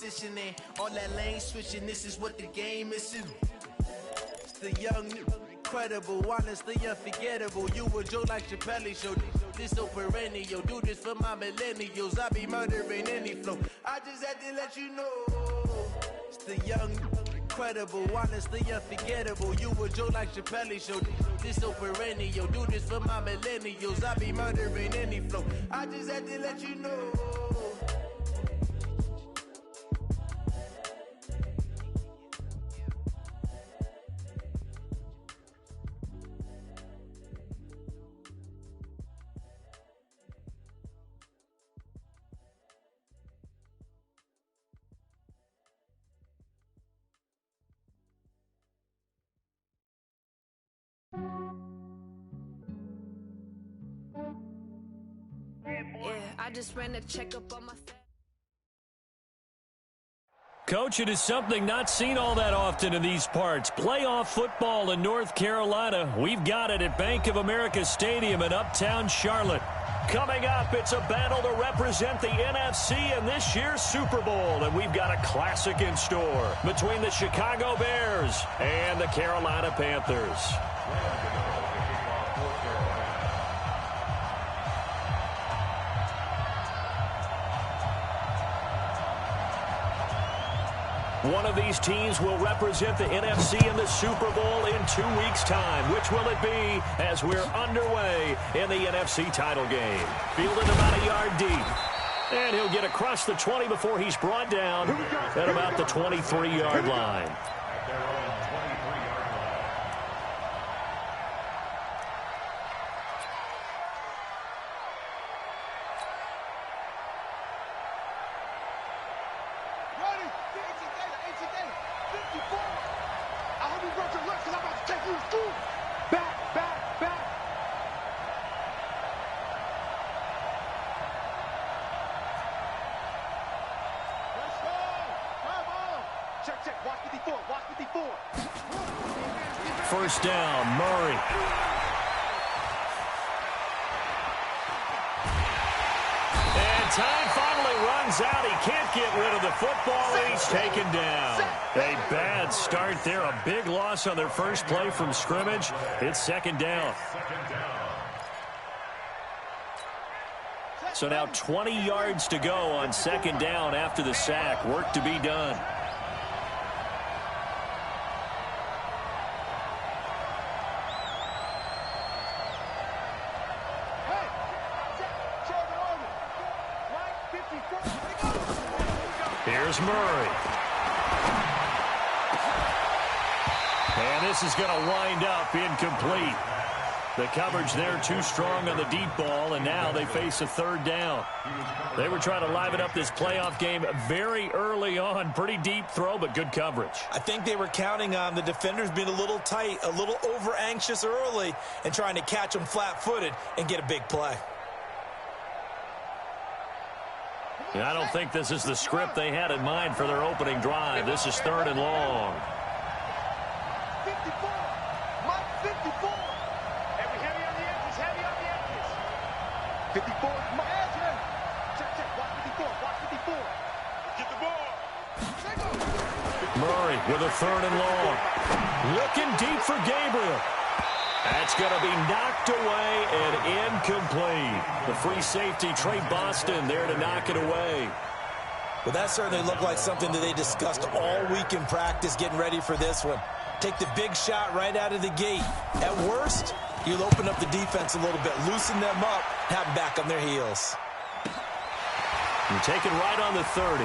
positioning. All that lane switching, this is what the game is. It's the young, incredible, honestly unforgettable. You a Joe like Chappelle show. This so perennial. Do this for my millennials. I be murdering any flow. I just had to let you know. It's the young, incredible, honestly unforgettable. You a Joe like Chappelle show. This so perennial. Do this for my millennials. I be murdering any flow. I just had to let you know. I just ran a checkup on my. Coach, it is something not seen all that often in these parts. Playoff football in North Carolina. We've got it at Bank of America Stadium in Uptown Charlotte. Coming up, it's a battle to represent the NFC in this year's Super Bowl. And we've got a classic in store between the Chicago Bears and the Carolina Panthers. One of these teams will represent the NFC in the Super Bowl in 2 weeks' time. Which will it be as we're underway in the NFC title game? Fielded about a yard deep. And he'll get across the 20 before he's brought down at about the 23-yard line. First down, Murray. And time finally runs out. He can't get rid of the football, and he's taken down. A bad start there. A big loss on their first play from scrimmage. It's second down. So now 20 yards to go on second down after the sack. Work to be done. Here's Murray. And this is going to wind up incomplete. The coverage there too strong on the deep ball, and now they face a third down. They were trying to liven up this playoff game very early on. Pretty deep throw, but good coverage. I think they were counting on the defenders being a little tight, a little over-anxious early, and trying to catch them flat-footed and get a big play. I don't think this is the script they had in mind for their opening drive. This is third and long. 54. Mike 54. Heavy on the edges. Heavy on the edges. 54. Mike. Check. Watch 54. Watch 54. Get the ball. Murray with a third and long. Looking deep for Gabriel. That's going to be knocked away and incomplete. The free safety, Trey Boston, there to knock it away. Well, that certainly looked like something that they discussed all week in practice getting ready for this one. Take the big shot right out of the gate. At worst, you'll open up the defense a little bit, loosen them up, have them back on their heels. You take it right on the 30.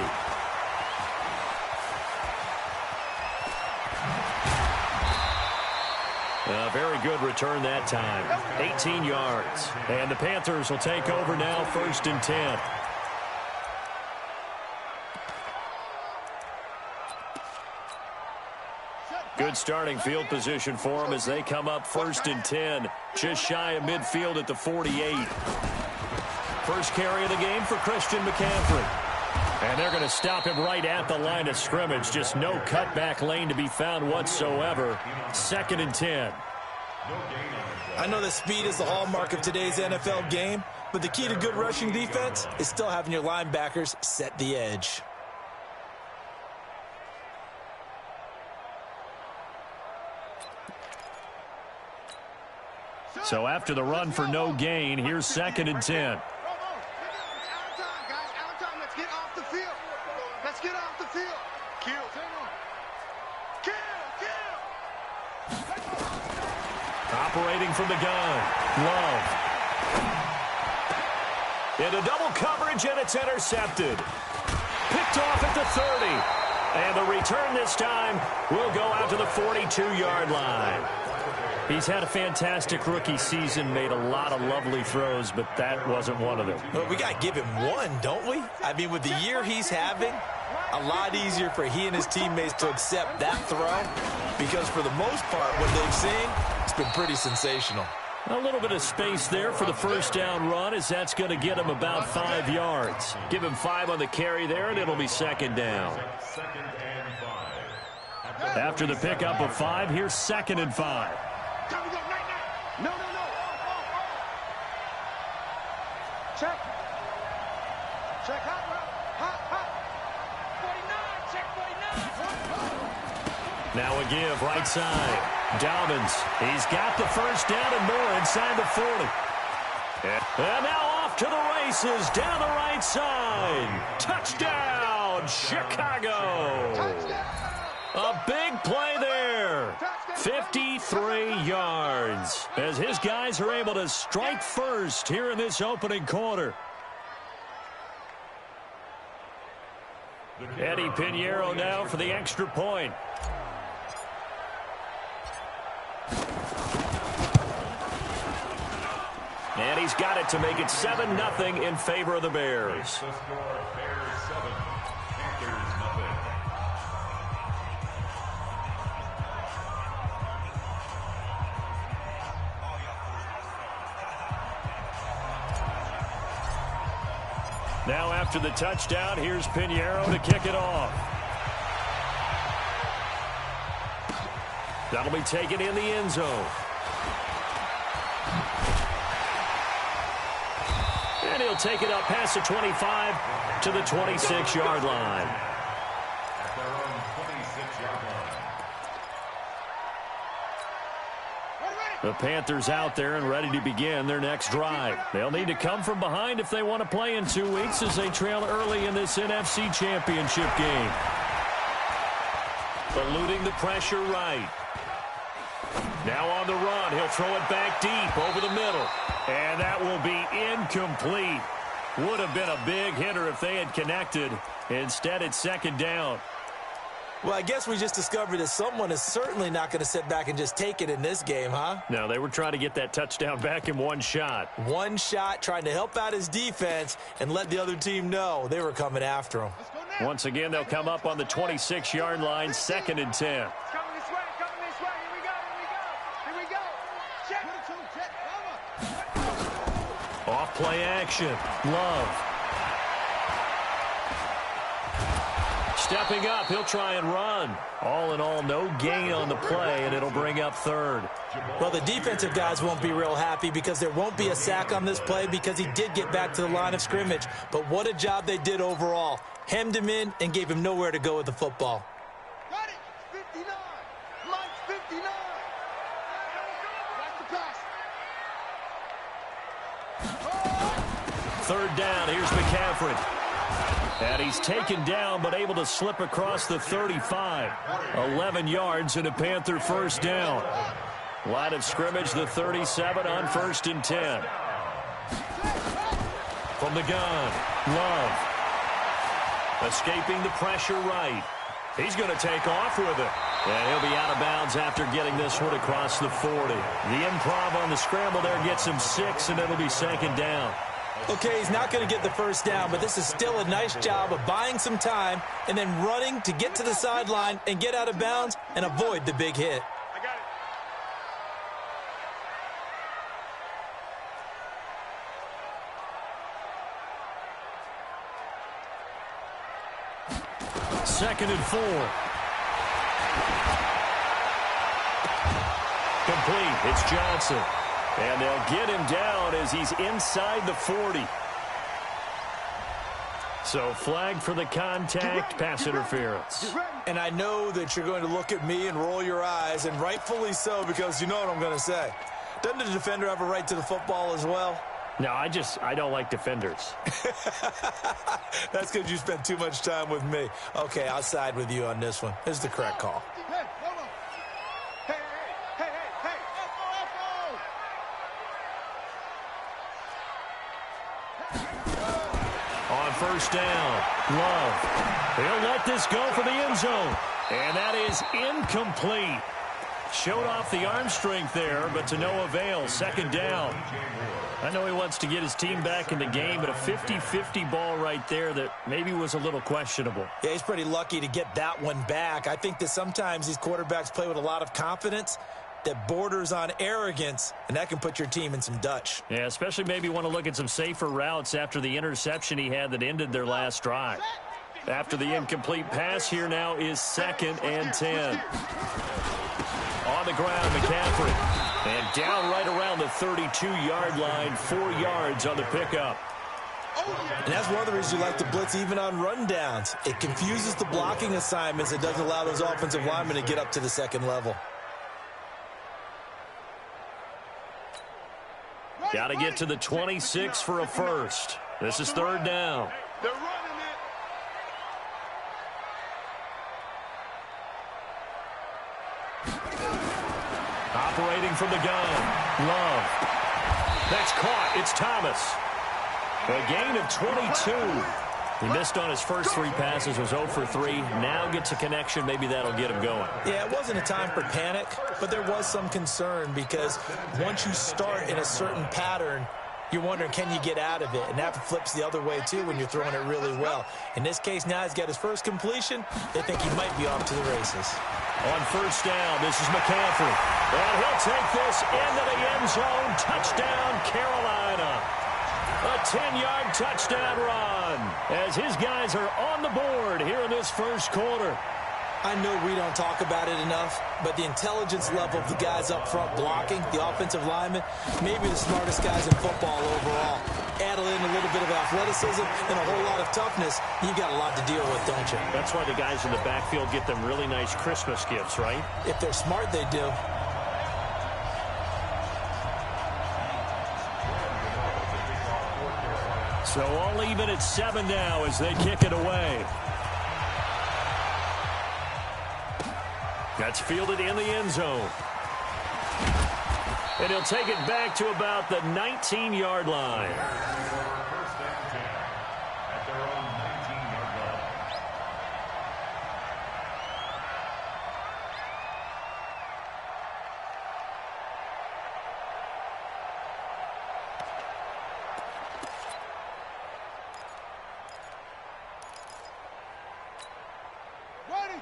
Very good return that time. 18 yards. And the Panthers will take over now, 1st and 10. Good starting field position for them as they come up 1st and 10. Just shy of midfield at the 48. First carry of the game for Christian McCaffrey. And they're going to stop him right at the line of scrimmage. Just no cutback lane to be found whatsoever. 2nd and 10. I know that speed is the hallmark of today's NFL game, but the key to good rushing defense is still having your linebackers set the edge. So after the run for no gain, here's 2nd and 10. Out of time, guys. Out of time. Let's get off the field. Let's get off the field. Kill. Kill. Operating from the gun. Love. Into double coverage, and it's intercepted. Picked off at the 30. And the return this time will go out to the 42-yard line. He's had a fantastic rookie season, made a lot of lovely throws, but that wasn't one of them. Well, we got to give him one, don't we? I mean, with the year he's having, a lot easier for he and his teammates to accept that throw because for the most part, what they've seen, it's been pretty sensational. A little bit of space there for the first down run as that's going to get him about 5 yards. Give him 5 on the carry there, and it'll be 2nd down. After the pickup of 5, here's 2nd and 5. No. Check. Check hot, hot. 49. Check 49. Now a give right side. Dobbins. He's got the first down and more inside the 40. And now off to the races down the right side. Touchdown, Chicago. Touchdown. A big play there. 53 yards as his guys are able to strike first here in this opening quarter. Eddie Pinheiro now for the extra point. And he's got it to make it 7-0 in favor of the Bears. Now after the touchdown, here's Pinheiro to kick it off. That'll be taken in the end zone. And he'll take it up past the 25 to the 26-yard line. The Panthers out there and ready to begin their next drive. They'll need to come from behind if they want to play in 2 weeks as they trail early in this NFC Championship game. Eluding the pressure right. Now on the run, he'll throw it back deep over the middle. And that will be incomplete. Would have been a big hitter if they had connected. Instead, it's 2nd down. Well, I guess we just discovered that someone is certainly not going to sit back and just take it in this game, huh? No, they were trying to get that touchdown back in one shot. One shot, trying to help out his defense and let the other team know they were coming after him. Once again, they'll come up on the 26-yard line, 2nd and 10. Coming this way, coming this way. Here we go. Check. Off play action. Love. Stepping up, he'll try and run. All in all, no gain on the play, and it'll bring up 3rd. Well, the defensive guys won't be real happy because there won't be a sack on this play because he did get back to the line of scrimmage. But what a job they did overall. Hemmed him in and gave him nowhere to go with the football. Got it. 59. Mike's 59. That's the pass. 3rd down, here's McCaffrey. And he's taken down but able to slip across the 35. 11 yards and a Panther first down. Line of scrimmage, the 37 on 1st and 10. From the gun, Love. Escaping the pressure right. He's going to take off with it. And he'll be out of bounds after getting this one across the 40. The improv on the scramble there gets him 6, and it'll be 2nd down. Okay, he's not going to get the first down, but this is still a nice job of buying some time and then running to get to the sideline and get out of bounds and avoid the big hit. I got it. 2nd and 4. Complete. It's Johnson. And they'll get him down as he's inside the 40. So flag for the contact, pass interference. And I know that you're going to look at me and roll your eyes, and rightfully so, because you know what I'm going to say. Doesn't the defender have a right to the football as well? No, I don't like defenders. That's because you spent too much time with me. Okay, I'll side with you on this one. This is the correct call. On first down, Love. He'll let this go for the end zone. And that is incomplete. Showed off the arm strength there, but to no avail. Second down. I know he wants to get his team back in the game, but a 50-50 ball right there that maybe was a little questionable. Yeah, he's pretty lucky to get that one back. I think that sometimes these quarterbacks play with a lot of confidence that borders on arrogance, and that can put your team in some Dutch. Yeah, especially maybe want to look at some safer routes after the interception he had that ended their last drive. After the incomplete pass, here now is 2nd and 10. On the ground, McCaffrey. And down right around the 32-yard line, 4 yards on the pickup. And that's one of the reasons you like to blitz even on rundowns. It confuses the blocking assignments. It doesn't allow those offensive linemen to get up to the second level. Got to get to the 26 for a first. This is 3rd down. They're running it. Operating from the gun. Love. That's caught. It's Thomas. A gain of 22. He missed on his first 3 passes, was 0 for 3. Now gets a connection. Maybe that'll get him going. Yeah, it wasn't a time for panic, but there was some concern because once you start in a certain pattern, you're wondering, can you get out of it? And that flips the other way, too, when you're throwing it really well. In this case, now he's got his first completion. They think he might be off to the races. On first down, this is McCaffrey. And he'll take this into the end zone. Touchdown, Carolina. A 10-yard touchdown run as his guys are on the board here in this first quarter. I know we don't talk about it enough, but the intelligence level of the guys up front blocking, the offensive linemen, maybe the smartest guys in football overall. Add in a little bit of athleticism and a whole lot of toughness, you've got a lot to deal with, don't you? That's why the guys in the backfield get them really nice Christmas gifts, right? If they're smart, they do. So all even at 7 now as they kick it away. That's fielded in the end zone. And he'll take it back to about the 19-yard line.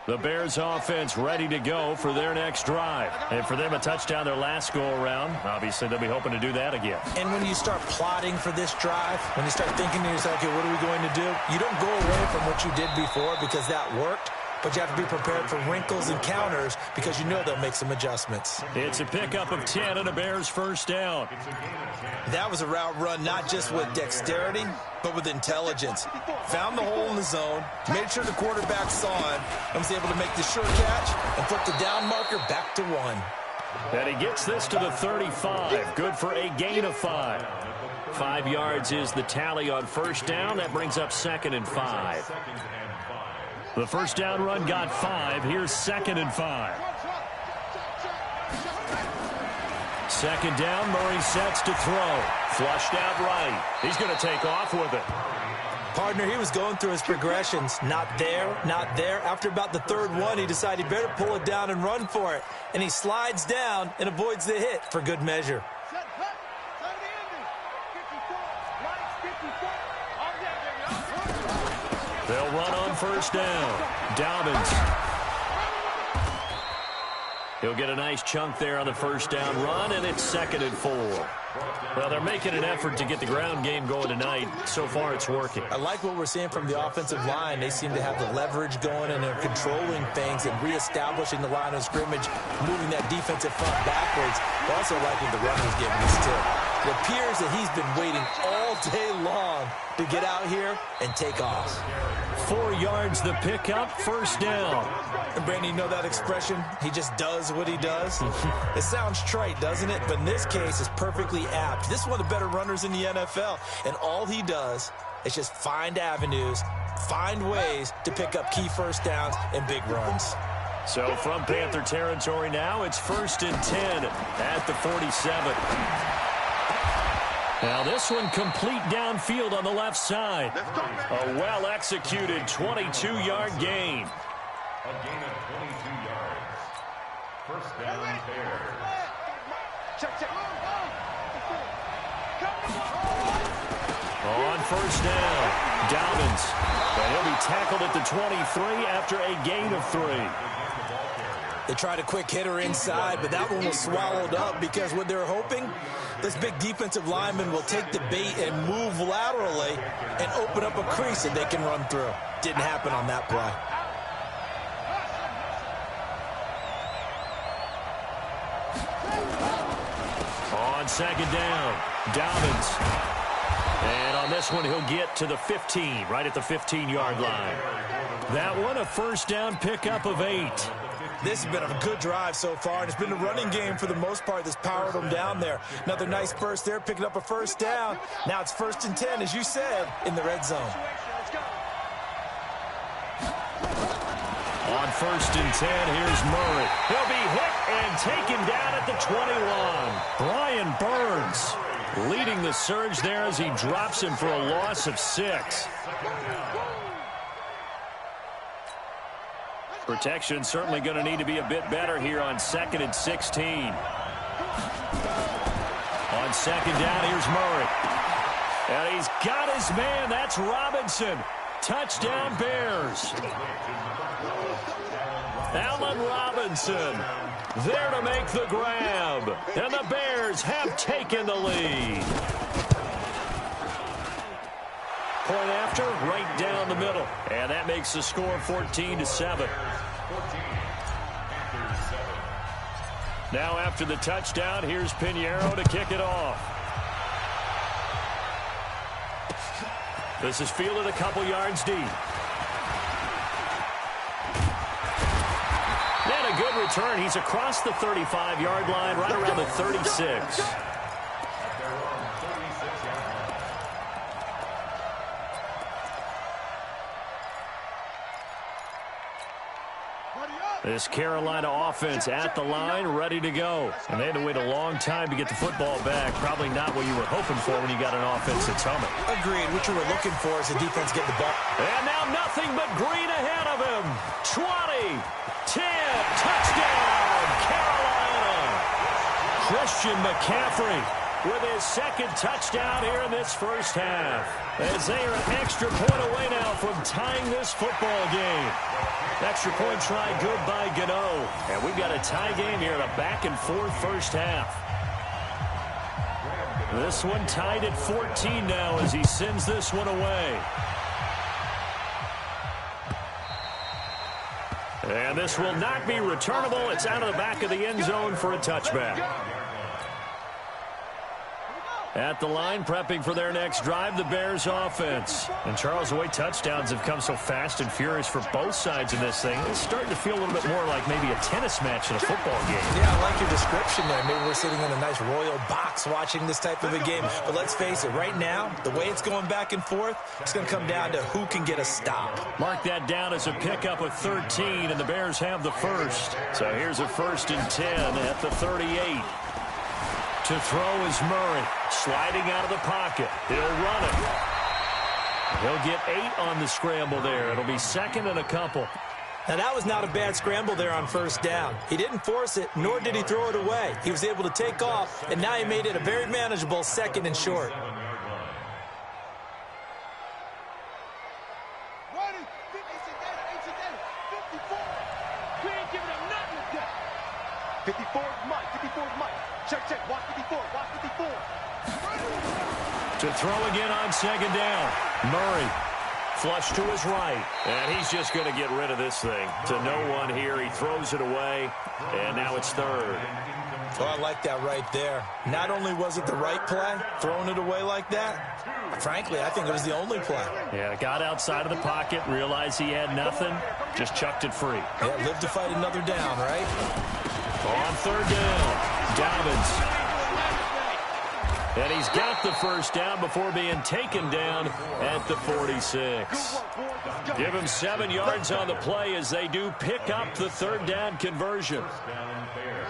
The Bears offense ready to go for their next drive. And for them, a touchdown their last go-around. Obviously, they'll be hoping to do that again. And when you start plotting for this drive, when you start thinking to yourself, okay, what are we going to do? You don't go away from what you did before because that worked. But you have to be prepared for wrinkles and counters because you know they'll make some adjustments. It's a pickup of 10 and a Bears first down. That was a route run not just with dexterity, but with intelligence. Found the hole in the zone, made sure the quarterback saw him, and was able to make the sure catch and flip the down marker back to 1. And he gets this to the 35. Good for a gain of 5. 5 yards is the tally on first down. That brings up 2nd and 5. The first down run got 5. Here's 2nd and 5. 2nd down, Murray sets to throw. Flushed out right. He's going to take off with it. Partner, he was going through his progressions. Not there, not there. After about the 3rd one, he decided he better pull it down and run for it. And he slides down and avoids the hit for good measure. They'll run on first down. Dobbins. He'll get a nice chunk there on the first down run, and it's 2nd and 4. Well, they're making an effort to get the ground game going tonight. So far, it's working. I like what we're seeing from the offensive line. They seem to have the leverage going, and they're controlling things and reestablishing the line of scrimmage, moving that defensive front backwards. But also like what the run was giving us, too. It appears that he's been waiting all day long to get out here and take off. 4 yards the pickup, first down. And Brandon, you know that expression? He just does what he does? It sounds trite, doesn't it? But in this case, it's perfectly apt. This is one of the better runners in the NFL. And all he does is just find avenues, find ways to pick up key first downs and big runs. So from Panther territory now, it's 1st and 10 at the 47. Now this one complete downfield on the left side. A well-executed 22-yard gain. A gain of 22 yards. First down, Bears. Check. On first down, Dobbins. And he'll be tackled at the 23 after a gain of 3. They tried a quick hitter inside, but that one was swallowed up because what they're hoping, this big defensive lineman will take the bait and move laterally and open up a crease that they can run through. Didn't happen on that play. On second down, Dobbins. And on this one, he'll get to the 15, right at the 15-yard line. That one, a first down pickup of 8. This has been a good drive so far, and it's been the running game for the most part that's powered them down there. Another nice burst there, picking up a first down. Now it's 1st and 10, as you said, in the red zone. On 1st and 10, here's Murray. He'll be hit and taken down at the 21. Brian Burns leading the surge there as he drops him for a loss of 6. Protection certainly going to need to be a bit better here on 2nd and 16. On second down, here's Murray. And he's got his man. That's Robinson. Touchdown, Bears. Allen Robinson there to make the grab. And the Bears have taken the lead. Point after, right down the middle. And that makes the score 14-7. Now after the touchdown, here's Pinheiro to kick it off. This is fielded a couple yards deep. And a good return. He's across the 35-yard line, right around the 36. This Carolina offense at the line, ready to go. And they had to wait a long time to get the football back. Probably not what you were hoping for when you got an offense that's humming. Agreed. What you were looking for is the defense getting the ball. And now nothing but green ahead of him. 20, 10, touchdown, Carolina. Christian McCaffrey with his second touchdown here in this first half. As they are an extra point away now from tying this football game. Extra point try good by Gano. And we've got a tie game here in a back-and-forth first half. This one tied at 14 now as he sends this one away. And this will not be returnable. It's out of the back of the end zone for a touchback. At the line, prepping for their next drive, the Bears offense. And Charles, the way touchdowns have come so fast and furious for both sides in this thing, it's starting to feel a little bit more like maybe a tennis match in a football game. Yeah, I like your description there. Maybe we're sitting in a nice royal box watching this type of a game. But let's face it, right now, the way it's going back and forth, it's going to come down to who can get a stop. Mark that down as a pickup of 13, and the Bears have the first. So here's a 1st and 10 at the 38. To throw is Murray, sliding out of the pocket. He'll run it. He'll get 8 on the scramble there. It'll be 2nd and a couple. Now, that was not a bad scramble there on first down. He didn't force it, nor did he throw it away. He was able to take off, and now he made it a very manageable 2nd and short. 54 is Mike. 54 is Mike. Check. Watch 54. Watch 54. To throw again on second down. Murray. Flush to his right. And he's just going to get rid of this thing. To no one here. He throws it away. And now it's 3rd. Oh, I like that right there. Not only was it the right play, throwing it away like that, frankly, I think it was the only play. Yeah, got outside of the pocket, realized he had nothing, just chucked it free. Yeah, live to fight another down, right? On third down, Dobbins. And he's got the first down before being taken down at the 46. Give him 7 yards on the play as they do pick up the third down conversion.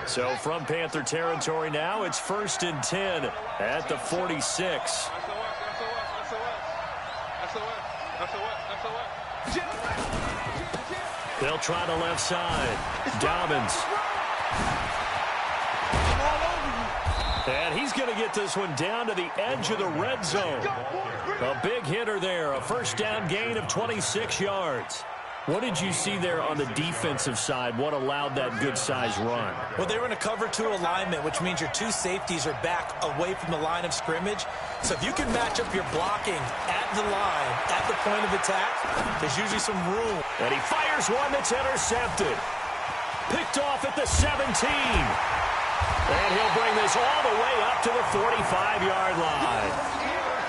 So from Panther territory now, it's 1st and 10 at the 46. They'll try the left side. Dobbins. And he's going to get this one down to the edge of the red zone. A big hitter there, a first down gain of 26 yards. What did you see there on the defensive side? What allowed that good-sized run? Well, they were in a cover 2 alignment, which means your 2 safeties are back away from the line of scrimmage. So if you can match up your blocking at the line, at the point of attack, there's usually some room. And he fires one that's intercepted. Picked off at the 17. And he'll bring this all the way up to the 45-yard line.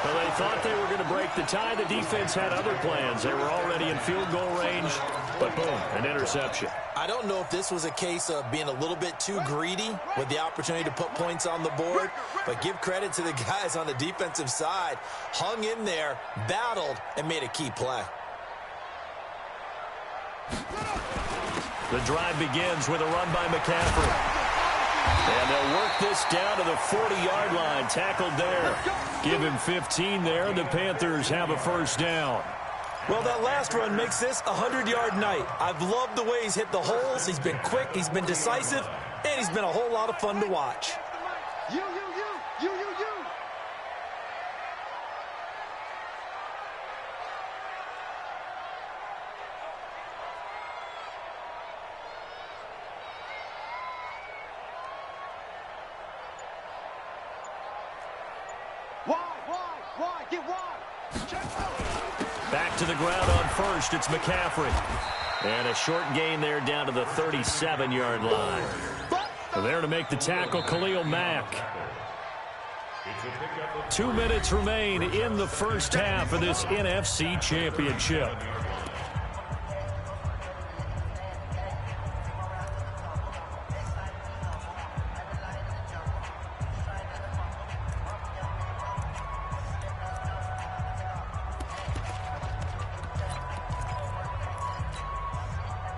Well, they thought they were going to break the tie. The defense had other plans. They were already in field goal range, but boom, an interception. I don't know if this was a case of being a little bit too greedy with the opportunity to put points on the board, but give credit to the guys on the defensive side. Hung in there, battled, and made a key play. The drive begins with a run by McCaffrey. And they'll work this down to the 40-yard line. Tackled there. Give him 15 there, and the Panthers have a first down. Well, that last run makes this a 100-yard night. I've loved the way he's hit the holes. He's been quick, he's been decisive, and he's been a whole lot of fun to watch. You. Wide, get wide. Back to the ground on first, it's McCaffrey. And a short gain there down to the 37-yard line. There to make the tackle, Khalil Mack. 2 minutes remain in the first half of this NFC Championship.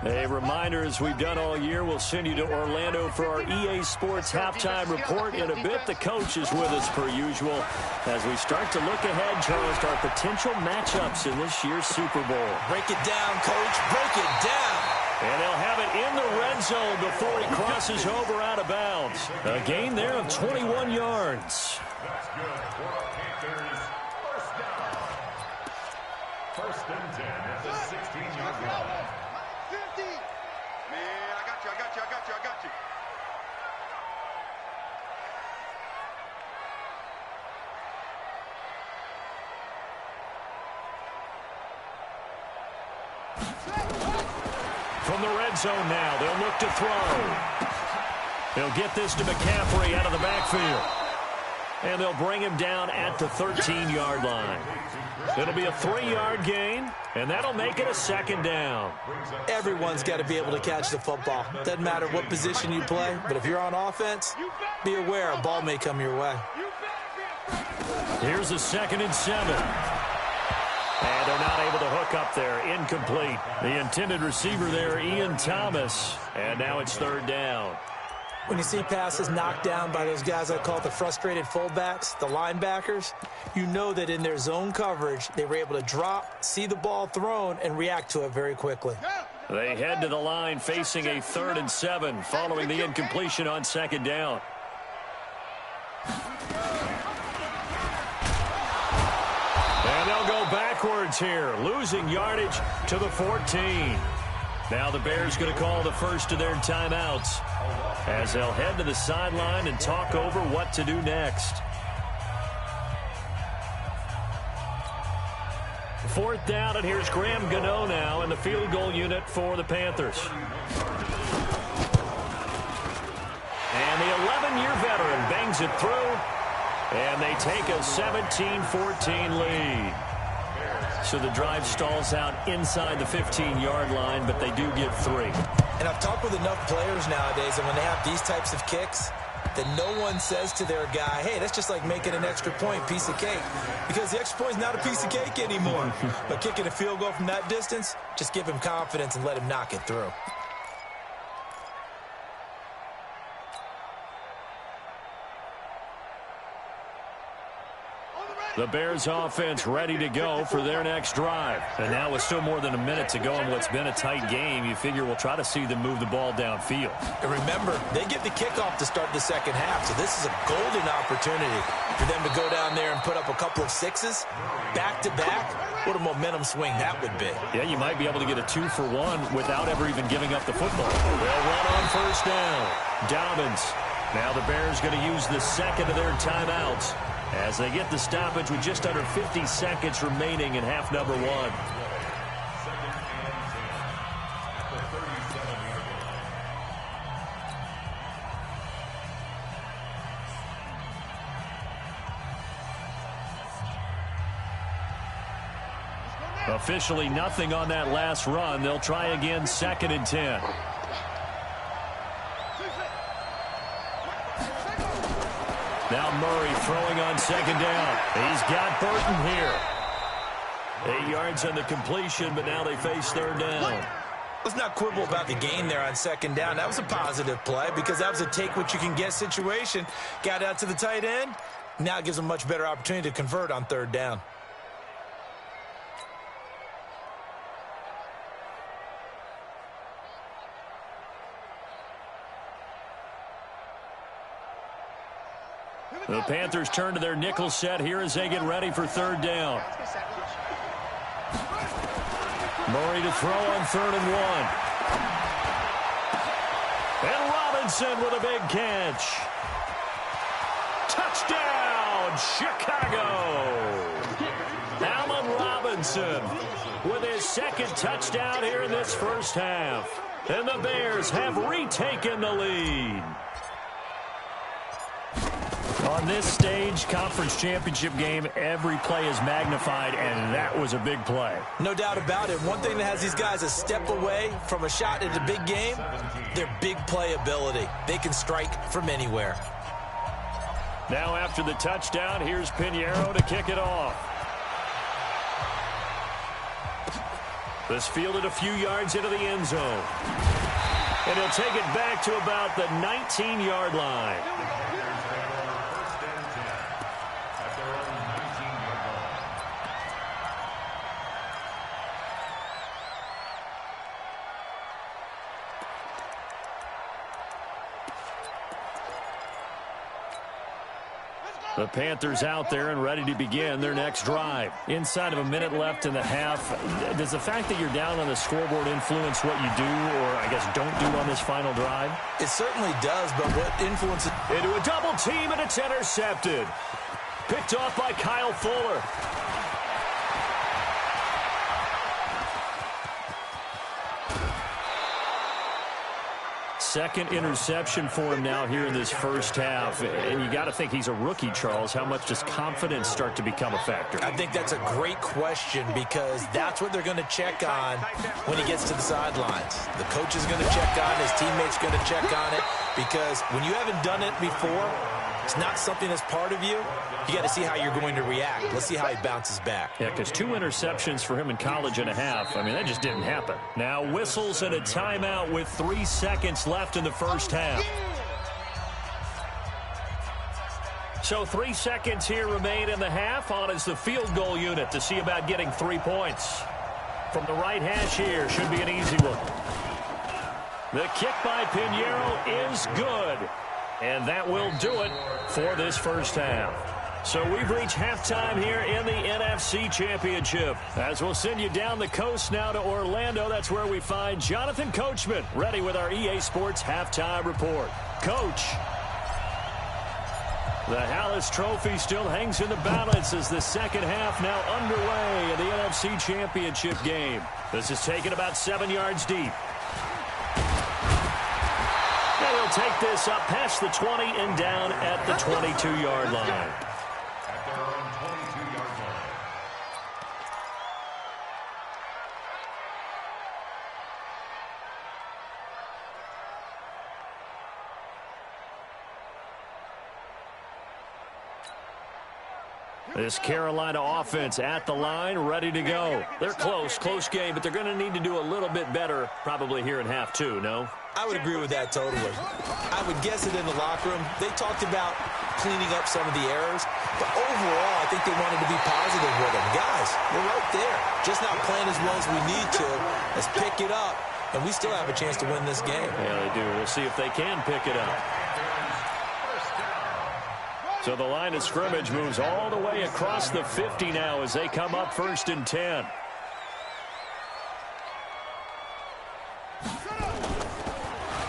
A reminder, as we've done all year, we'll send you to Orlando for our EA Sports halftime report in a bit. The coach is with us per usual as we start to look ahead, Charles, to our potential matchups in this year's Super Bowl. Break it down, Coach. Break it down. And they'll have it in the red zone before he crosses over out of bounds. A gain there of 21 yards. That's good for Panthers. First down. 1st and 10 at the 16-yard line. 50. Man, I got you. From the red zone now, they'll look to throw. They'll get this to McCaffrey out of the backfield. And they'll bring him down at the 13-yard line. It'll be a 3-yard gain, and that'll make it a 2nd down. Everyone's got to be able to catch the football. Doesn't matter what position you play, but if you're on offense, be aware a ball may come your way. Here's a 2nd and 7. And they're not able to hook up there. Incomplete. The intended receiver there, Ian Thomas. And now it's 3rd down. When you see passes knocked down by those guys I call the frustrated fullbacks, the linebackers, you know that in their zone coverage, they were able to drop, see the ball thrown, and react to it very quickly. They head to the line facing a 3rd and 7 following the incompletion on 2nd down. And they'll go backwards here, losing yardage to the 14. Now the Bears going to call the first of their timeouts as they'll head to the sideline and talk over what to do next. 4th down, and here's Graham Gano now in the field goal unit for the Panthers. And the 11-year veteran bangs it through, and they take a 17-14 lead. So the drive stalls out inside the 15-yard line, but they do get 3. And I've talked with enough players nowadays, and when they have these types of kicks, that no one says to their guy, hey, that's just like making an extra point, piece of cake. Because the extra point is not a piece of cake anymore. But kicking a field goal from that distance, just give him confidence and let him knock it through. The Bears offense ready to go for their next drive. And now with still more than a minute to go in what's been a tight game, you figure we'll try to see them move the ball downfield. And remember, they get the kickoff to start the second half, so this is a golden opportunity for them to go down there and put up a couple of sixes back-to-back. What a momentum swing that would be. Yeah, you might be able to get a 2-for-1 without ever even giving up the football. They'll run on first down. Dobbins. Now the Bears going to use the second of their timeouts as they get the stoppage with just under 50 seconds remaining in half number 1. Officially nothing on that last run. They'll try again 2nd and 10. Now Murray throwing on 2nd down. He's got Burton here. 8 yards on the completion, but now they face 3rd down. Let's not quibble about the gain there on 2nd down. That was a positive play because that was a take-what-you-can-get situation. Got out to the tight end. Now it gives them a much better opportunity to convert on 3rd down. The Panthers turn to their nickel set here as they get ready for 3rd down. Murray to throw on 3rd and 1. And Robinson with a big catch. Touchdown, Chicago! Allen Robinson with his 2nd touchdown here in this first half. And the Bears have retaken the lead. On this stage, conference championship game, every play is magnified, and that was a big play. No doubt about it. One thing that has these guys a step away from a shot at a big game, their big play ability. They can strike from anywhere. Now after the touchdown, here's Pinheiro to kick it off. This fielded a few yards into the end zone. And he'll take it back to about the 19-yard line. The Panthers out there and ready to begin their next drive. Inside of a minute left in the half, does the fact that you're down on the scoreboard influence what you do or, I guess, don't do on this final drive? It certainly does, but what influences... Into a double team, and it's intercepted. Picked off by Kyle Fuller. Second interception for him now here in this first half. And you got to think he's a rookie, Charles. How much does confidence start to become a factor? I think that's a great question because that's what they're going to check on when he gets to the sidelines. The coach is going to check on it. His teammates going to check on it because when you haven't done it before, it's not something that's part of you. You got to see how you're going to react. Let's see how he bounces back. Yeah, because 2 interceptions for him in college and a half. I mean, that just didn't happen. Now whistles and a timeout with 3 seconds left in the first half. So 3 seconds here remain in the half. On is the field goal unit to see about getting 3 points. From the right hash here, should be an easy one. The kick by Pinheiro is good. And that will do it for this first half. So we've reached halftime here in the NFC Championship. As we'll send you down the coast now to Orlando, that's where we find Jonathan Coachman ready with our EA Sports Halftime Report. Coach, the Hallis Trophy still hangs in the balance as the second half now underway in the NFC Championship game. This is taken about 7 yards deep. And he'll they'll take this up past the 20 and down at the 22-yard line. At their own 22-yard line. This Carolina offense at the line, ready to go. They're close game, but they're going to need to do a little bit better probably here in half two, no? I would agree with that totally. I would guess it in the locker room. They talked about cleaning up some of the errors, but overall, I think they wanted to be positive with them. Guys, we're right there. Just not playing as well as we need to. Let's pick it up, and we still have a chance to win this game. Yeah, they do. We'll see if they can pick it up. So the line of scrimmage moves all the way across the 50 now as they come up 1st and 10.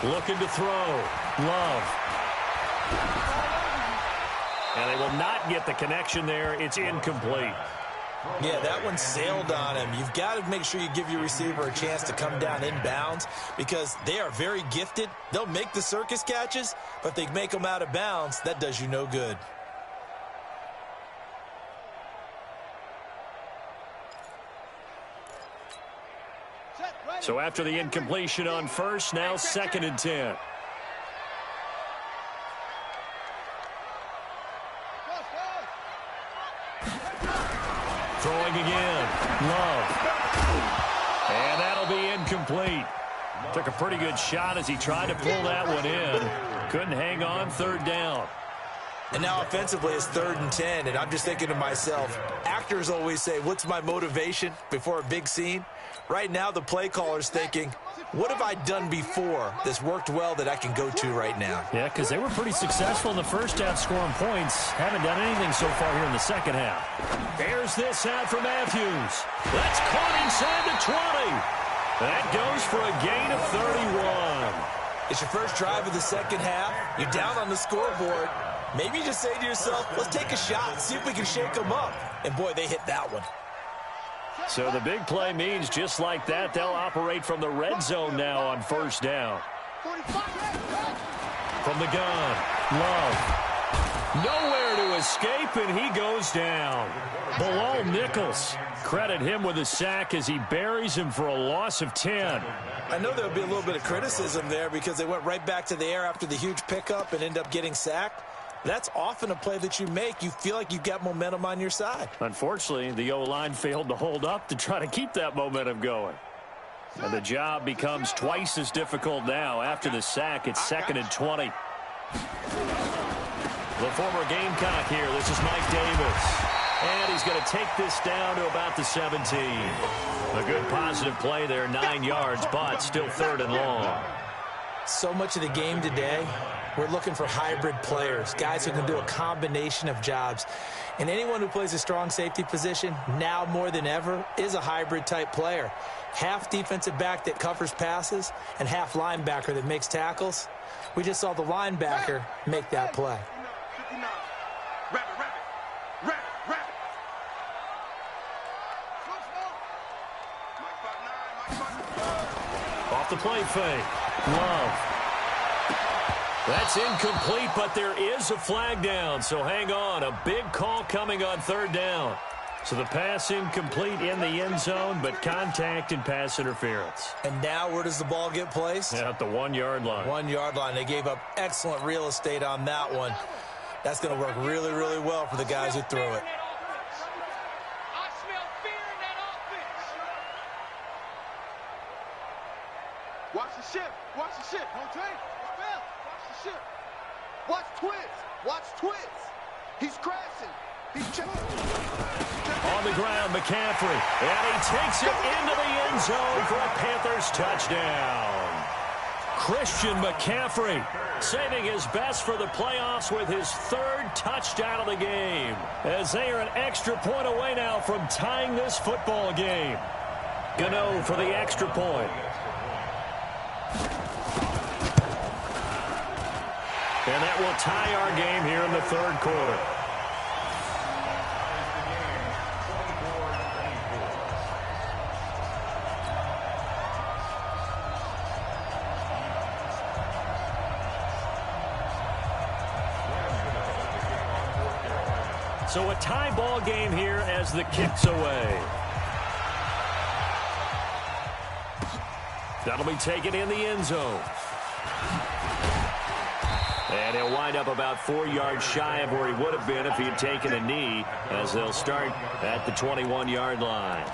Looking to throw. Love. And they will not get the connection there. It's incomplete. Yeah, that one sailed on him. You've got to make sure you give your receiver a chance to come down inbounds because they are very gifted. They'll make the circus catches, but they make them out of bounds. That does you no good. So after the incompletion on first, now 2nd and 10. Throwing again. Love. And that'll be incomplete. Took a pretty good shot as he tried to pull that one in. Couldn't hang on, 3rd down. And now offensively it's 3rd and 10, and I'm just thinking to myself, actors always say, what's my motivation before a big scene? Right now the play caller's thinking, what have I done before that's worked well that I can go to right now? Yeah, because they were pretty successful in the first half scoring points. Haven't done anything so far here in the second half. There's this out for Matthews. That's caught inside the 20. That goes for a gain of 31. It's your first drive of the second half. You're down on the scoreboard. Maybe you just say to yourself, let's take a shot, see if we can shake them up. And boy, they hit that one. So the big play means just like that, they'll operate from the red zone now on 1st down. From the gun, Love. Nowhere to escape, and he goes down. Below Nichols. Credit him with a sack as he buries him for a loss of 10. I know there'll be a little bit of criticism there because they went right back to the air after the huge pickup and end up getting sacked. That's often a play that you make. You feel like you've got momentum on your side. Unfortunately, the O-line failed to hold up to try to keep that momentum going. And the job becomes twice as difficult now. After the sack, it's 2nd and 20. The former Gamecock here. This is Mike Davis. And he's going to take this down to about the 17. A good positive play there, 9 yards, but still 3rd and long. So much of the game today, we're looking for hybrid players, guys who can do a combination of jobs. And anyone who plays a strong safety position, now more than ever, is a hybrid-type player. Half defensive back that covers passes and half linebacker that makes tackles. We just saw the linebacker make that play. Off the play fake. Love. That's incomplete, but there is a flag down, so hang on. A big call coming on 3rd down. So the pass incomplete in the end zone, but contact and pass interference. And now where does the ball get placed? Yeah, at the 1-yard line. 1-yard line. They gave up excellent real estate on that one. That's going to work really, really well for the guys who threw it. I smell fear in that offense. Watch the ship. Watch the ship. Don't take. Watch the ship. Watch Twist. Watch Twist. He's crashing. He's checking. On the ground, McCaffrey. And he takes it into the end zone for a Panthers touchdown. Christian McCaffrey saving his best for the playoffs with his 3rd touchdown of the game. As they are an extra point away now from tying this football game. Gano for the extra point. And that will tie our game here in the 3rd quarter. So a tie ball game here as the kick's away. That'll be taken in the end zone. And he'll wind up about 4 yards shy of where he would have been if he had taken a knee, as they'll start at the 21-yard line.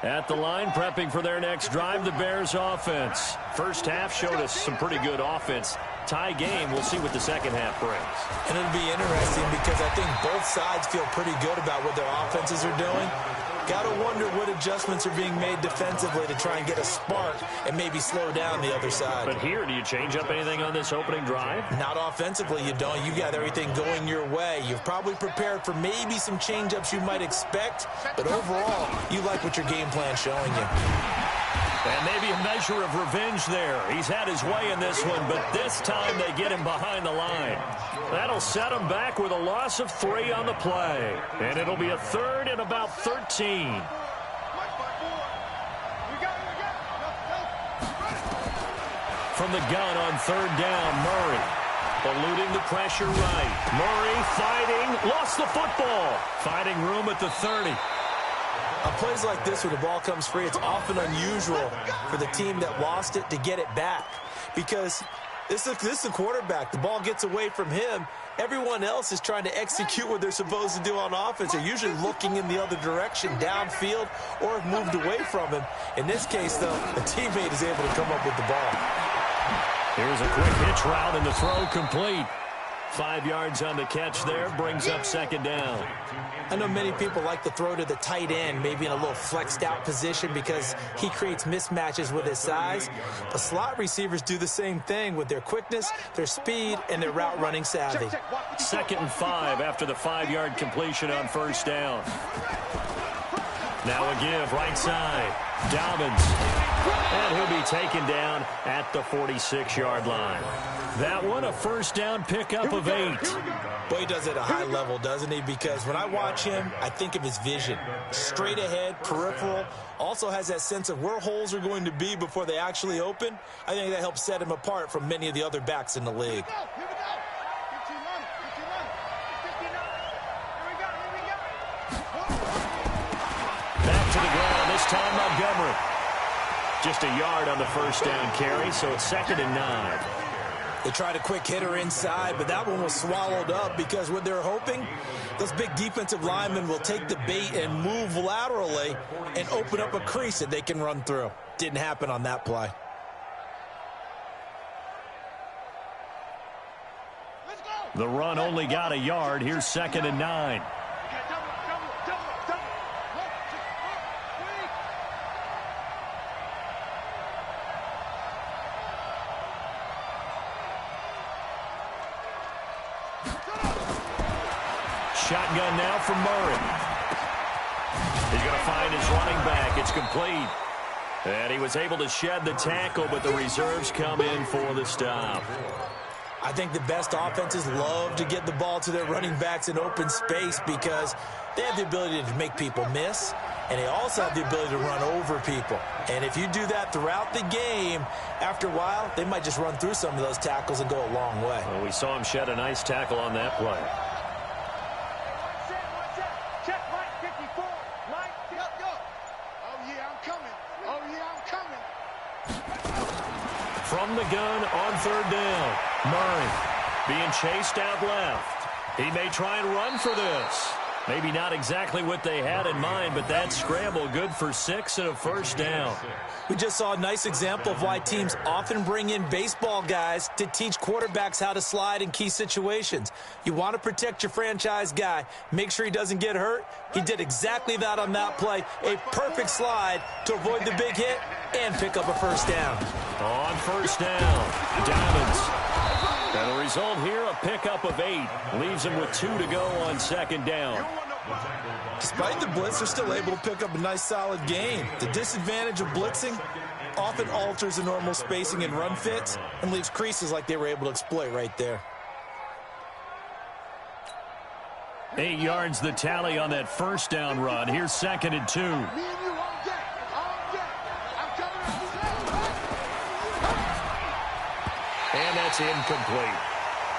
At the line, prepping for their next drive, the Bears offense. First half showed us some pretty good offense. Tie game, we'll see what the second half brings. And it'll be interesting because I think both sides feel pretty good about what their offenses are doing. Got to wonder what adjustments are being made defensively to try and get a spark and maybe slow down the other side. But here, do you change up anything on this opening drive? Not offensively, you don't. You got everything going your way. You've probably prepared for maybe some change-ups you might expect, but overall, you like what your game plan's showing you. And maybe a measure of revenge there. He's had his way in this one, but this time they get him behind the line. That'll set him back with a loss of 3 on the play. And it'll be a third and about 13. From the gun on third down, Murray. Eluding the pressure right. Murray fighting, lost the football. Finding room at the 30. On plays like this, when the ball comes free, it's often unusual for the team that lost it to get it back. Because this is a quarterback. The ball gets away from him. Everyone else is trying to execute what they're supposed to do on offense. They're usually looking in the other direction, downfield, or have moved away from him. In this case, though, the teammate is able to come up with the ball. Here's a quick hitch route, and the throw complete. 5 yards on the catch there, brings up second down. I know many people like to throw to the tight end, maybe in a little flexed out position because he creates mismatches with his size. But slot receivers do the same thing with their quickness, their speed, and their route running savvy. 2nd and 5 after the 5-yard completion on first down. Now a give, right side. Dobbins. And he'll be taken down at the 46-yard line. That one, a first down pickup of 8. Boy, he does it at a high level, doesn't he? Because when I watch him, I think of his vision. Straight ahead, peripheral. Also has that sense of where holes are going to be before they actually open. I think that helps set him apart from many of the other backs in the league. Back to the ground, this time Montgomery. Just a yard on the first down carry, so it's 2nd and 9. They tried a quick hitter inside, but that one was swallowed up because what they're hoping, those big defensive linemen will take the bait and move laterally and open up a crease that they can run through. Didn't happen on that play. The run only got a yard. Here's 2nd and 9. Shotgun now from Murray. He's going to find his running back. It's complete. And he was able to shed the tackle, but the reserves come in for the stop. I think the best offenses love to get the ball to their running backs in open space because they have the ability to make people miss, and they also have the ability to run over people. And if you do that throughout the game, after a while, they might just run through some of those tackles and go a long way. Well, we saw him shed a nice tackle on that play. From the gun on third down, Murray being chased out left. He may try and run for this. Maybe not exactly what they had in mind, but that scramble good for 6 and a first down. We just saw a nice example of why teams often bring in baseball guys to teach quarterbacks how to slide in key situations. You want to protect your franchise guy. Make sure he doesn't get hurt. He did exactly that on that play. A perfect slide to avoid the big hit and pick up a first down. On first down, Dobbins. And the result here, a pickup of 8. Leaves him with 2 to go on second down. Despite the blitz, they're still able to pick up a nice, solid gain. The disadvantage of blitzing often alters the normal spacing and run fits and leaves creases like they were able to exploit right there. 8 yards the tally on that first down run. Here's 2nd and 2. And that's incomplete.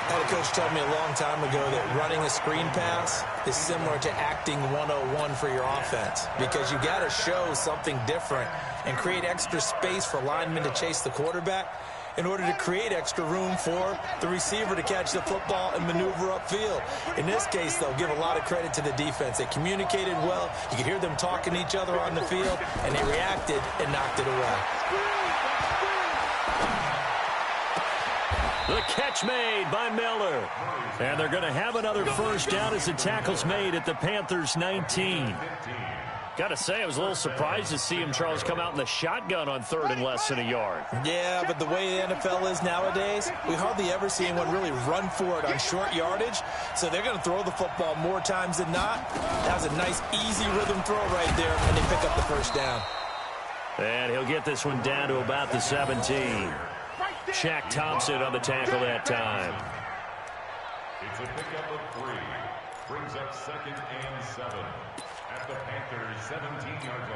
I had a coach tell me a long time ago that running a screen pass is similar to acting 101 for your offense, because you got to show something different and create extra space for linemen to chase the quarterback in order to create extra room for the receiver to catch the football and maneuver upfield. In this case, though, give a lot of credit to the defense. They communicated well. You could hear them talking to each other on the field, and they reacted and knocked it away. The catch made by Miller. And they're going to have another first down as the tackle's made at the Panthers' 19. Got to say, I was a little surprised to see him, Charles, come out in the shotgun on 3rd and less than a yard. Yeah, but the way the NFL is nowadays, we hardly ever see anyone really run for it on short yardage. So they're going to throw the football more times than not. That was a nice, easy rhythm throw right there, and they pick up the first down. And he'll get this one down to about the 17. Shaq Thompson on the tackle that time. It's a pickup of 3. Brings up 2nd and 7 at the Panthers' 17-yard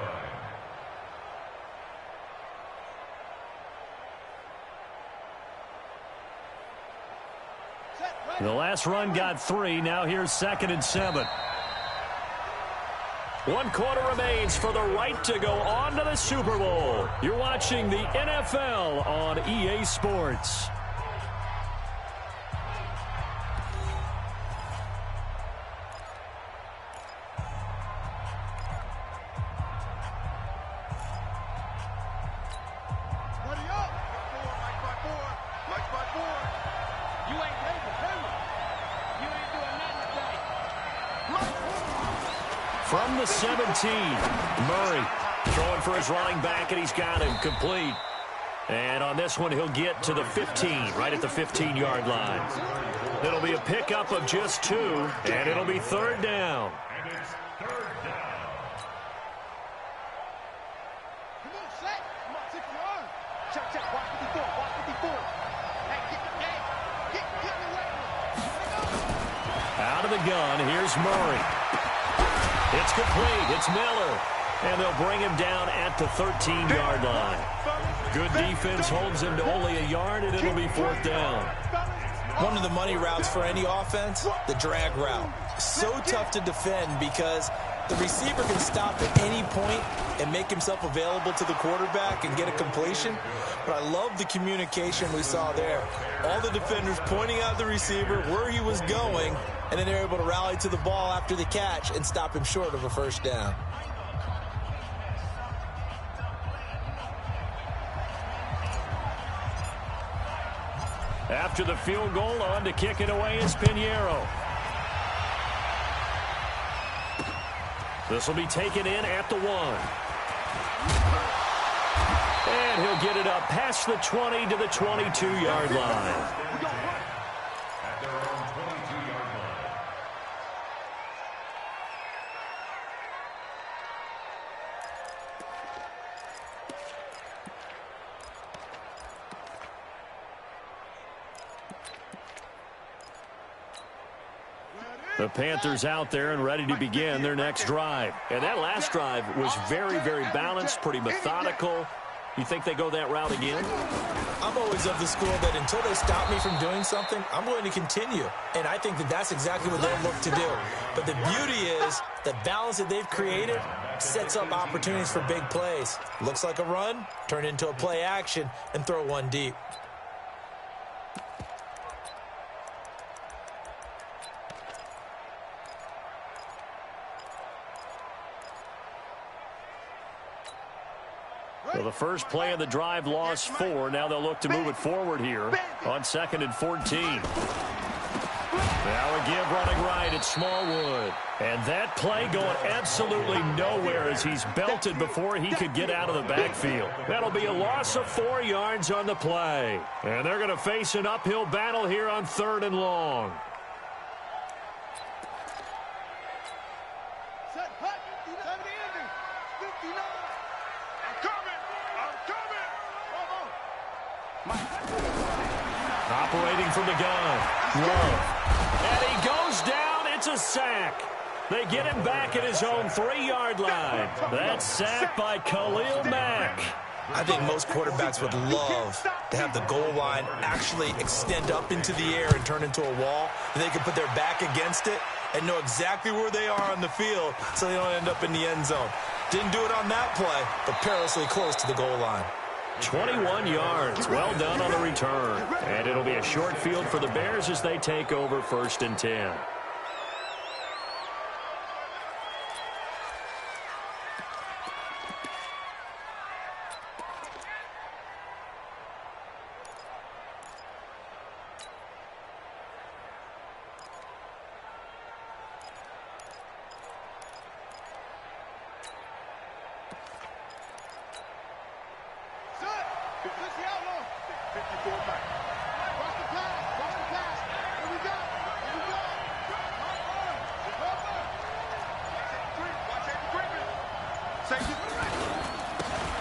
line. The last run got 3. Now here's 2nd and 7. 1 quarter remains for the right to go on to the Super Bowl. You're watching the NFL on EA Sports. From the 17, Murray throwing for his running back, and he's got him complete. And on this one, he'll get to the 15, right at the 15-yard line. It'll be a pickup of just 2, and it'll be 3rd down. And it's 3rd down. Come on, Shaq. Come on, take your arm. Check. Watch 54. Watch 54. Hey, get away. Out of the gun, here's Murray. It's complete. It's Miller. And they'll bring him down at the 13-yard line. Good defense holds him to only a yard, and it'll be 4th down. One of the money routes for any offense, the drag route. So tough to defend because the receiver can stop at any point and make himself available to the quarterback and get a completion. But I love the communication we saw there. All the defenders pointing out the receiver where he was going, and then they're able to rally to the ball after the catch and stop him short of a first down. After the field goal, on to kick it away is Pinheiro. This will be taken in at the 1. And he'll get it up past the 20 to the 22-yard line. At their own 22-yard line. The Panthers out there and ready to begin their next drive. And that last drive was very, very balanced, pretty methodical. You think they go that route again? I'm always of the school that until they stop me from doing something, I'm going to continue. And I think that that's exactly what they'll look to do. But the beauty is the balance that they've created sets up opportunities for big plays. Looks like a run, turn into a play action, and throw one deep. Well, the first play of the drive lost 4. Now they'll look to move it forward here on 2nd and 14. Now a give running right at Smallwood. And that play going absolutely nowhere as he's belted before he could get out of the backfield. That'll be a loss of 4 yards on the play. And they're going to face an uphill battle here on 3rd and long. Operating from the gun, Love. And he goes down It's a sack. They get him back at his own 3-yard line. That's sacked by Khalil Mack. I think most quarterbacks would love to have the goal line actually extend up into the air and turn into a wall, and they can put their back against it and know exactly where they are on the field so they don't end up in the end zone. Didn't do it on that play, but perilously close to the goal line. 21 yards. Well done on the return. And it'll be a short field for the Bears as they take over 1st and 10.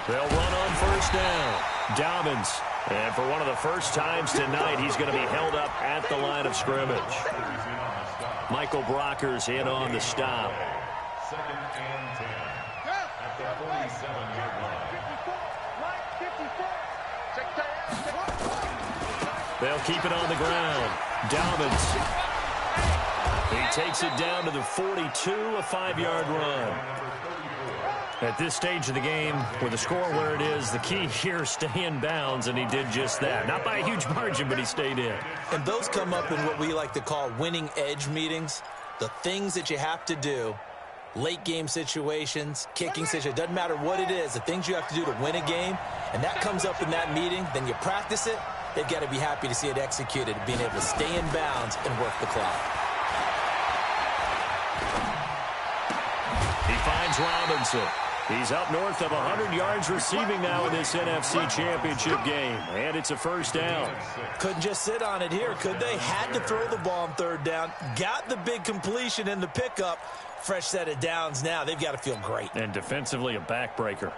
They'll run on 1st down. Dobbins. And for one of the first times tonight, he's going to be held up at the line of scrimmage. Michael Brocker's in on the stop. 2nd and 10 at the 47-yard line. They'll keep it on the ground. Dobbins. He takes it down to the 42, a 5-yard run. At this stage of the game, with the score where it is, the key here, stay in bounds, and he did just that. Not by a huge margin, but he stayed in. And those come up in what we like to call winning edge meetings. The things that you have to do, late game situations, kicking situations, doesn't matter what it is, the things you have to do to win a game, and that comes up in that meeting, then you practice it, they've got to be happy to see it executed, being able to stay in bounds and work the clock. He finds Robinson. He's up north of 100 yards receiving now in this NFC Championship game. And it's a 1st down. Couldn't just sit on it here, could they? Had to throw the ball on 3rd down. Got the big completion in the pickup. Fresh set of downs now. They've got to feel great. And defensively, a backbreaker.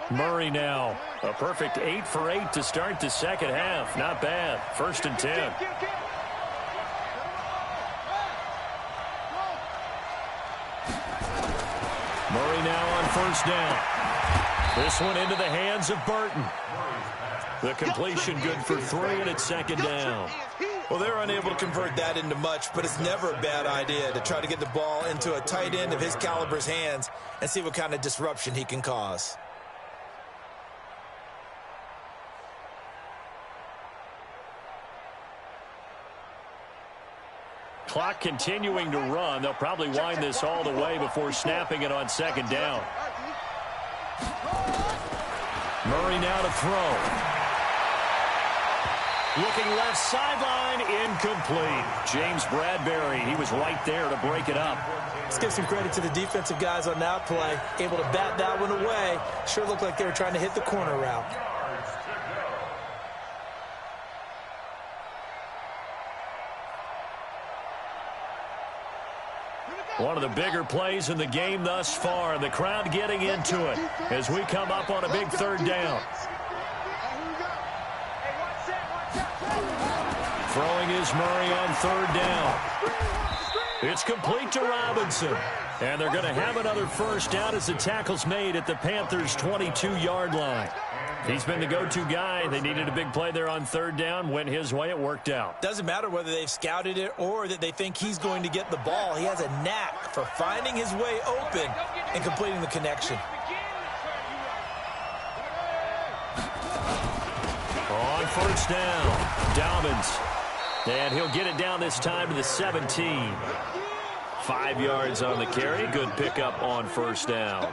Murray now. A perfect 8 for 8 to start the second half. Not bad. 1st and 10. Murray now on 1st down. This one into the hands of Burton. The completion good for 3, and it's 2nd down. Well, they're unable to convert that into much, but it's never a bad idea to try to get the ball into a tight end of his caliber's hands and see what kind of disruption he can cause. Clock continuing to run. They'll probably wind this all the way before snapping it on 2nd down. Murray now to throw. Looking left sideline, incomplete. James Bradbury, he was right there to break it up. Let's give some credit to the defensive guys on that play. Able to bat that one away. Sure looked like they were trying to hit the corner route. One of the bigger plays in the game thus far. The crowd getting into it as we come up on a big 3rd down. Throwing is Murray on 3rd down. It's complete to Robinson. And they're going to have another 1st down as the tackle's made at the Panthers' 22-yard line. He's been the go-to guy. They needed a big play there on 3rd down. Went his way. It worked out. Doesn't matter whether they've scouted it or that they think he's going to get the ball. He has a knack for finding his way open and completing the connection. On 1st down, Dobbins. And he'll get it down this time to the 17. 5 yards on the carry. Good pickup on 1st down.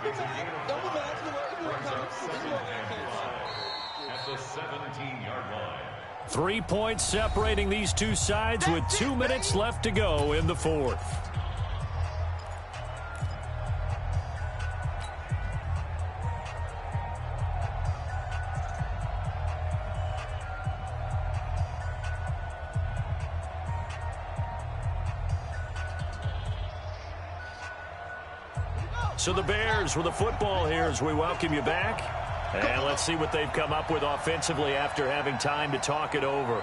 At the 17-yard line. 3 points separating these two sides with 2 minutes left to go in the 4th. So the Bears with the football here as we welcome you back. And let's see what they've come up with offensively after having time to talk it over.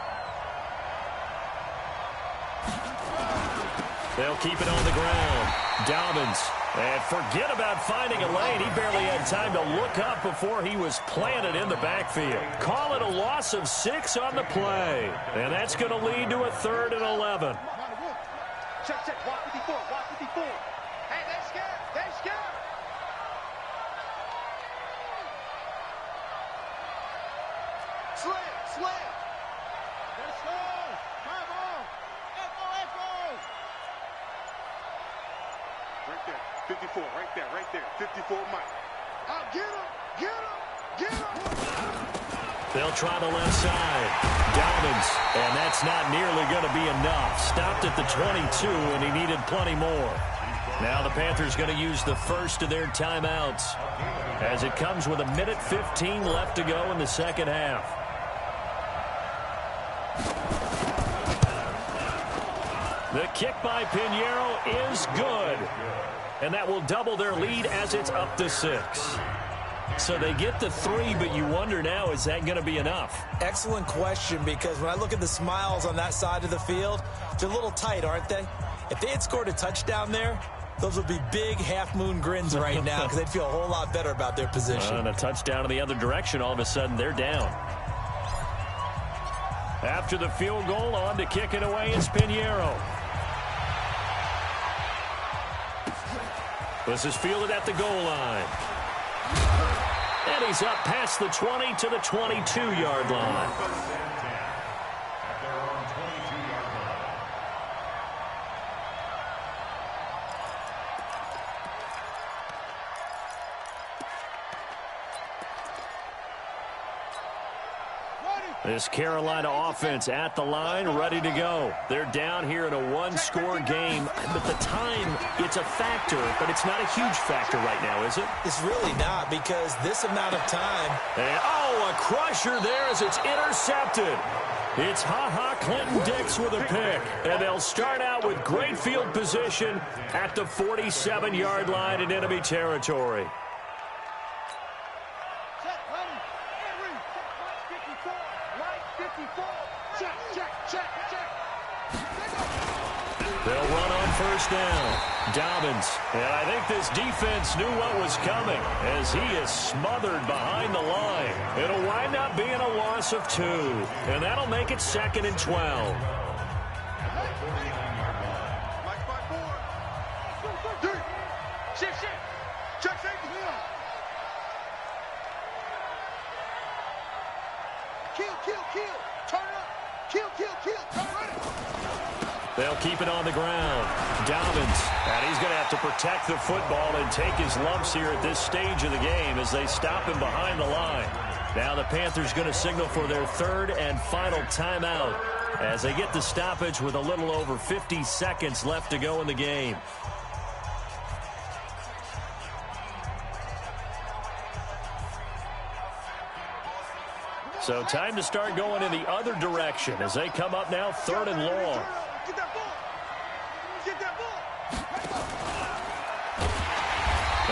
They'll keep it on the ground. Dobbins. And forget about finding a lane. He barely had time to look up before he was planted in the backfield. Call it a loss of 6 on the play. And that's going to lead to a 3rd and 11. Check, check. Watch 54. Watch 54. Hey, they scared. They scared. Slam, slam. Let's go. Come on. Echo, echo. Right there. 54. Right there. Right there. 54 Mike. Get him. Get him. Get him. They'll try the left side. Dobbins, and that's not nearly going to be enough. Stopped at the 22, and he needed plenty more. Now the Panthers going to use the first of their timeouts as it comes with 1:15 left to go in the second half. The kick by Pinheiro is good, and that will double their lead as it's up to 6. So they get the 3, but you wonder now, is that going to be enough? Excellent question, because when I look at the smiles on that side of the field, they're a little tight, aren't they? If they had scored a touchdown there, those would be big half-moon grins right now because they'd feel a whole lot better about their position. And a touchdown in the other direction, all of a sudden they're down. After the field goal, on to kick it away is Pinheiro. This is fielded at the goal line. And he's up past the 20 to the 22-yard line. This Carolina offense at the line, ready to go. They're down here in a one-score game, but the time, it's a factor, but it's not a huge factor right now, is it? It's really not, because this amount of time. And, oh, a crusher there as it's intercepted. It's Ha-Ha Clinton-Dix with a pick, and they'll start out with great field position at the 47-yard line in enemy territory. They'll run on first down. Dobbins. And I think this defense knew what was coming as he is smothered behind the line. It'll wind up being a loss of 2. And that'll make it 2nd and 12. They'll keep it on the ground. Dobbins, and he's going to have to protect the football and take his lumps here at this stage of the game as they stop him behind the line. Now the Panthers going to signal for their 3rd and final timeout as they get the stoppage with a little over 50 seconds left to go in the game. So time to start going in the other direction as they come up now 3rd and long. Get that ball. Get that ball.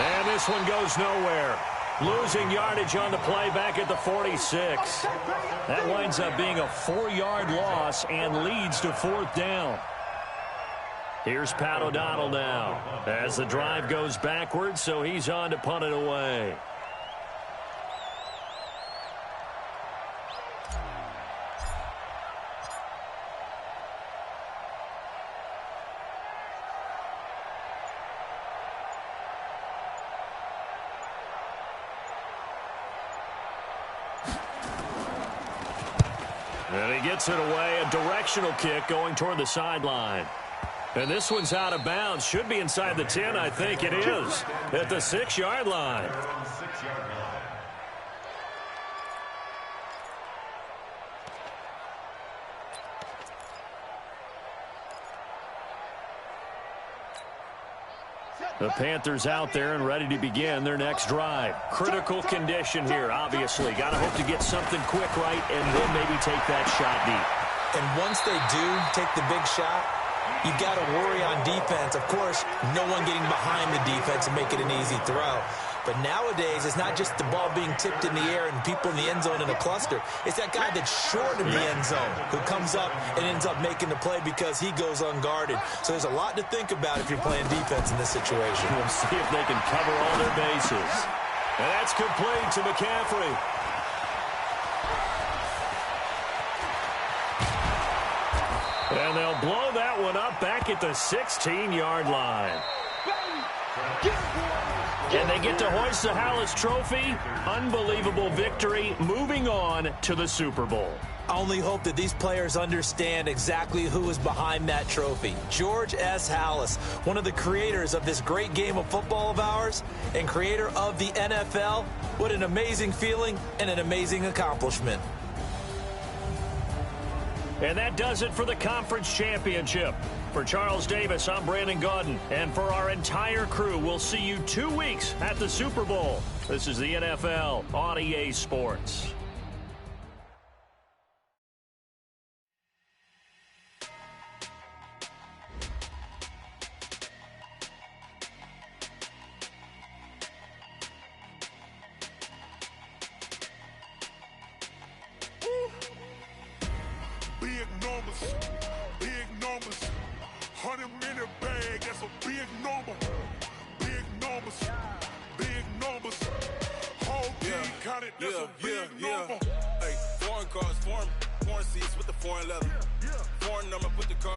And this one goes nowhere. Losing yardage on the play back at the 46. That winds up being a 4-yard loss and leads to 4th down. Here's Pat O'Donnell now as the drive goes backwards, so he's on to punt it away. And he gets it away, a directional kick going toward the sideline. And this one's out of bounds. Should be inside the 10, I think it is. At the 6-yard line. The Panthers out there and ready to begin their next drive. Critical condition here, obviously. Got to hope to get something quick right and then maybe take that shot deep. And once they do take the big shot, you've got to worry on defense. Of course, no one getting behind the defense and make it an easy throw. But nowadays, it's not just the ball being tipped in the air and people in the end zone in a cluster. It's that guy that's short of the end zone who comes up and ends up making the play because he goes unguarded. So there's a lot to think about if you're playing defense in this situation. We'll see if they can cover all their bases. And that's complete to McCaffrey. And they'll blow that one up back at the 16-yard line. And they get to hoist the Hallis Trophy. Unbelievable victory, moving on to the Super Bowl. I only hope that these players understand exactly who is behind that trophy. George S. Hallis, one of the creators of this great game of football of ours and creator of the NFL. What an amazing feeling and an amazing accomplishment. And that does it for the conference championship. For Charles Davis, I'm Brandon Gaudin. And for our entire crew, we'll see you 2 weeks at the Super Bowl. This is the NFL on EA Sports. Big numbers, 100 minute bag, that's a big number. Big numbers, whole team counted, that's a big number. Hey, foreign cars, foreign seats with the foreign leather. Foreign number, put the car.